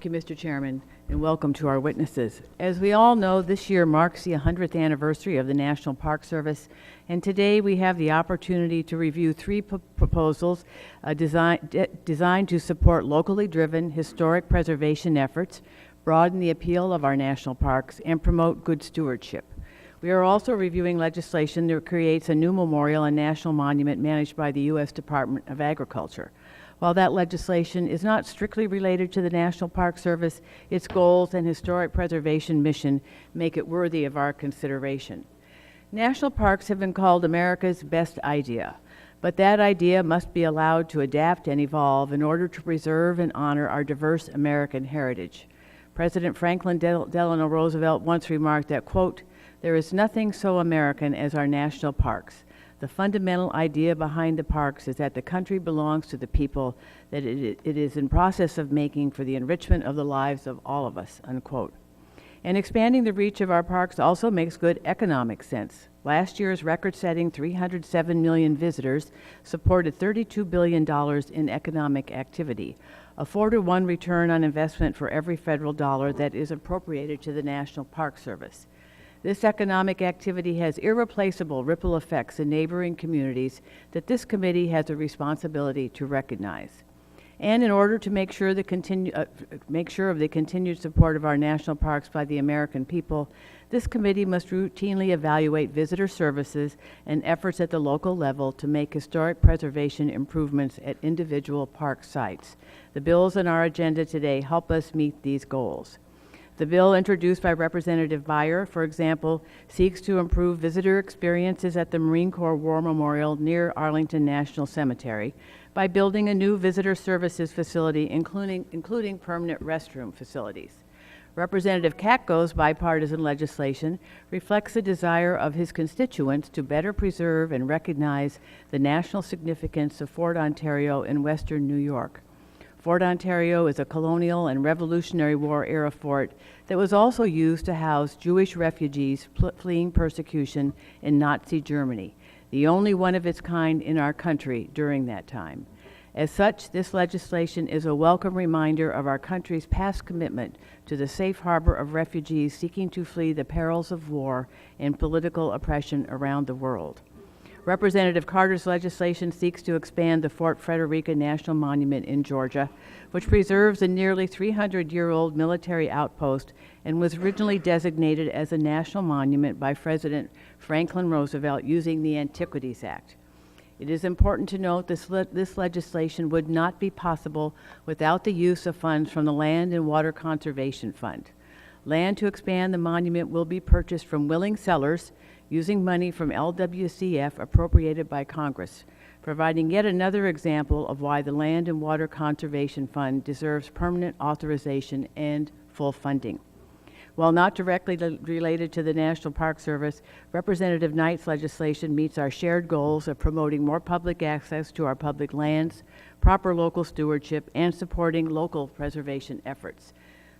Thank you, Mr. Chairman, and welcome to our witnesses. As we all know, this year marks the 100th anniversary of the National Park Service, and today we have the opportunity to review three proposals designed to support locally driven historic preservation efforts, broaden the appeal of our national parks, and promote good stewardship. We are also reviewing legislation that creates a new memorial and national monument managed by the U.S. Department of Agriculture. While that legislation is not strictly related to the National Park Service, its goals and historic preservation mission make it worthy of our consideration. National parks have been called America's best idea, but that idea must be allowed to adapt and evolve in order to preserve and honor our diverse American heritage. President Franklin Delano Roosevelt once remarked that, quote, "There is nothing so American as our national parks. The fundamental idea behind the parks is that the country belongs to the people that it is in process of making for the enrichment of the lives of all of us," unquote. And expanding the reach of our parks also makes good economic sense. Last year's record-setting 307 million visitors supported $32 billion in economic activity, a 4-to-1 return on investment for every federal dollar that is appropriated to the National Park Service. This economic activity has irreplaceable ripple effects in neighboring communities that this committee has a responsibility to recognize. And in order to make sure of the continued support of our national parks by the American people, this committee must routinely evaluate visitor services and efforts at the local level to make historic preservation improvements at individual park sites. The bills on our agenda today help us meet these goals. The bill introduced by Representative Beyer, for example, seeks to improve visitor experiences at the Marine Corps War Memorial near Arlington National Cemetery by building a new visitor services facility, including permanent restroom facilities. Representative Katko's bipartisan legislation reflects the desire of his constituents to better preserve and recognize the national significance of Fort Ontario in western New York. Fort Ontario is a colonial and Revolutionary War era fort that was also used to house Jewish refugees fleeing persecution in Nazi Germany, the only one of its kind in our country during that time. As such, this legislation is a welcome reminder of our country's past commitment to the safe harbor of refugees seeking to flee the perils of war and political oppression around the world. Representative Carter's legislation seeks to expand the Fort Frederica National Monument in Georgia, which preserves a nearly 300-year-old military outpost and was originally designated as a national monument by President Franklin Roosevelt using the Antiquities Act. It is important to note this legislation would not be possible without the use of funds from the Land and Water Conservation Fund. Land to expand the monument will be purchased from willing sellers using money from LWCF appropriated by Congress, providing yet another example of why the Land and Water Conservation Fund deserves permanent authorization and full funding. While not directly related to the National Park Service, Representative Knight's legislation meets our shared goals of promoting more public access to our public lands, proper local stewardship, and supporting local preservation efforts.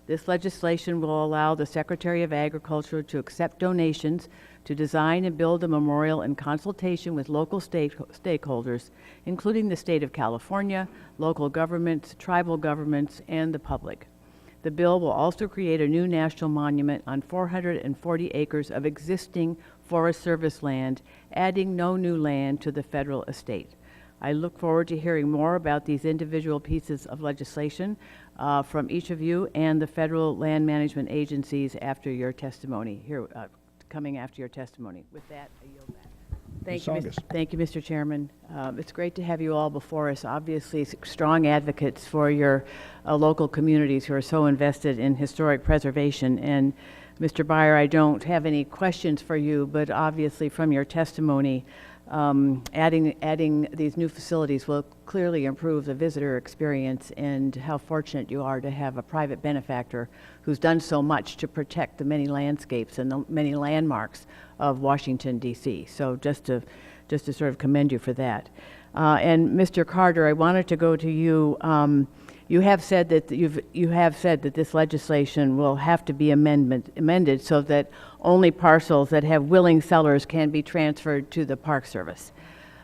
This legislation will allow the Secretary of Agriculture to accept donations to design and build a memorial in consultation with local stakeholders, including the state of California, local governments, tribal governments, and the public. The bill will also create a new national monument on 440 acres of existing Forest Service land, adding no new land to the federal estate. I look forward to hearing more about these individual pieces of legislation from each of you and the federal land management agencies after your testimony, coming after your testimony. With that, I yield back. Thank you, Mr. Chairman. It's great to have you all before us. Obviously, strong advocates for your local communities who are so invested in historic preservation. And Mr. Beyer, I don't have any questions for you, but obviously from your testimony, adding these new facilities will clearly improve the visitor experience, and how fortunate you are to have a private benefactor who's done so much to protect the many landscapes and the many landmarks of Washington, D.C. So just to sort of commend you for that. And Mr. Carter, I wanted to go to you. You have said that this legislation will have to be amended so that only parcels that have willing sellers can be transferred to the Park Service.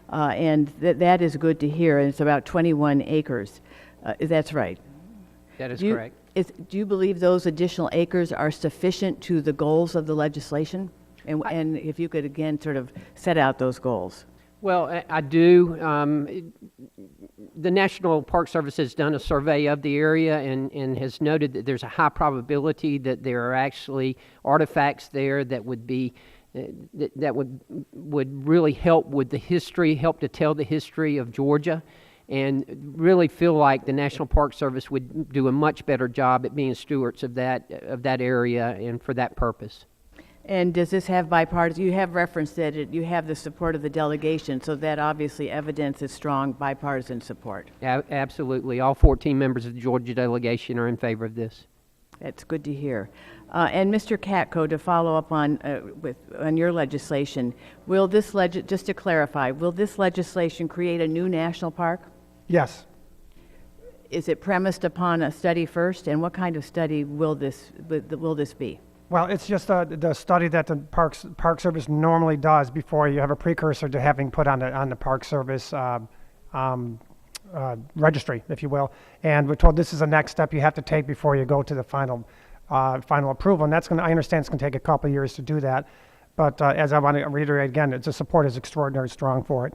And that is good to hear. And it's about 21 acres. That's right. That is correct. Do you believe those additional acres are sufficient to the goals of the legislation? And if you could again sort of set out those goals. Well, I do. The National Park Service has done a survey of the area and has noted that there's a high probability that there are actually artifacts there that would be that would really help with the history, help to tell the history of Georgia, and really feel like the National Park Service would do a much better job at being stewards of that area and for that purpose. And does this have bipartisan? You have referenced that you have the support of the delegation, so that obviously evidences strong bipartisan support. Absolutely. All 14 members of the Georgia delegation are in favor of this. That's good to hear. And Mr. Katko, to follow up on your legislation, will this just to clarify, will this legislation create a new national park? Yes. Is it premised upon a study first, and what kind of study will this be? Well, it's just the study that the Park Service normally does before you have a precursor to having put on the Park Service registry, if you will. And we're told this is the next step you have to take before you go to the final approval. And that's I understand it's going to take a couple of years to do that. But as I want to reiterate again, the support is extraordinarily strong for it.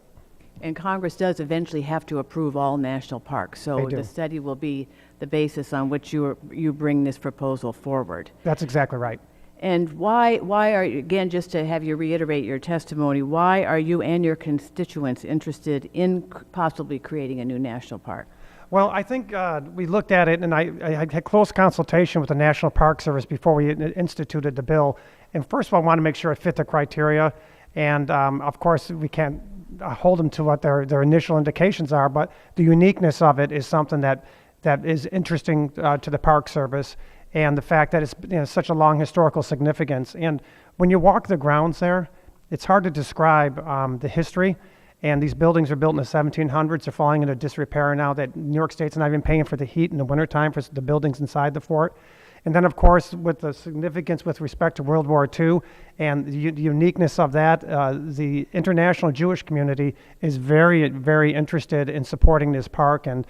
And Congress does eventually have to approve all national parks, so the study will be the basis on which you bring this proposal forward. That's exactly right. And why are you, again, just to have you reiterate your testimony, why are you and your constituents interested in possibly creating a new national park? Well, I think we looked at it, and I had close consultation with the National Park Service before we instituted the bill. And first of all, I want to make sure it fit the criteria. And of course, we can't hold them to what their initial indications are, but the uniqueness of it is something that is interesting to the Park Service, and the fact that it's such a long historical significance. And when you walk the grounds there, it's hard to describe the history. And these buildings are built in the 1700s. They're falling into disrepair now that New York State's not even paying for the heat in the wintertime for the buildings inside the fort. And then, of course, with the significance with respect to World War II and the uniqueness of that, the international Jewish community is very, very interested in supporting this park, and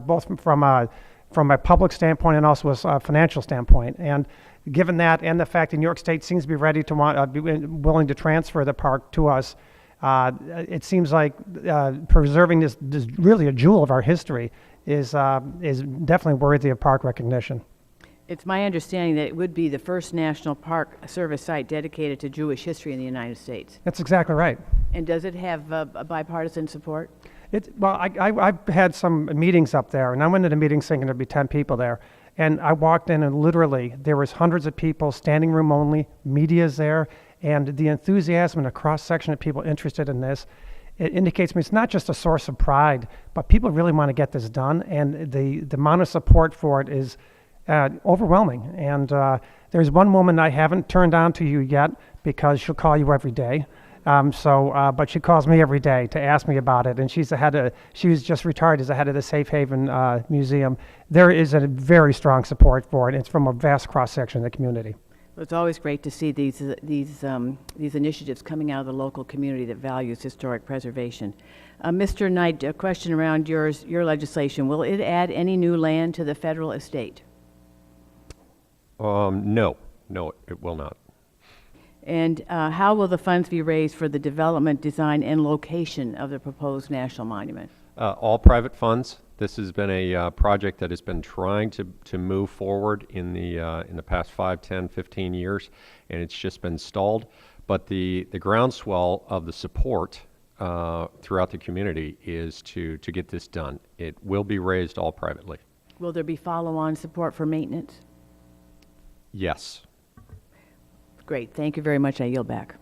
both from a public standpoint and also a financial standpoint. And given that, and the fact that New York State seems to be ready to be willing to transfer the park to us, it seems like preserving this really a jewel of our history is definitely worthy of park recognition. It's my understanding that it would be the first National Park Service site dedicated to Jewish history in the United States. That's exactly right. And does it have a bipartisan support? Well, I've had some meetings up there, and I went to the meeting thinking there'd be 10 people there. And I walked in, and literally there was hundreds of people, standing room only, media's there, and the enthusiasm and a cross-section of people interested in this, it indicates to me it's not just a source of pride, but people really want to get this done, and the amount of support for it is overwhelming. And there's one woman I haven't turned on to you yet because she'll call you every day. But she calls me every day to ask me about it, and she was just retired as the head of the Safe Haven Museum. There is a very strong support for it. It's from a vast cross-section of the community. Well, it's always great to see these initiatives coming out of the local community that values historic preservation. Mr. Knight, a question around your legislation. Will it add any new land to the federal estate? No, it will not. And how will the funds be raised for the development, design, and location of the proposed national monument? All private funds. This has been a project that has been trying to move forward in the past 5, 10, 15 years, and it's just been stalled. But the groundswell of the support throughout the community is to get this done. It will be raised all privately. Will there be follow-on support for maintenance? Yes. Great. Thank you very much. I yield back.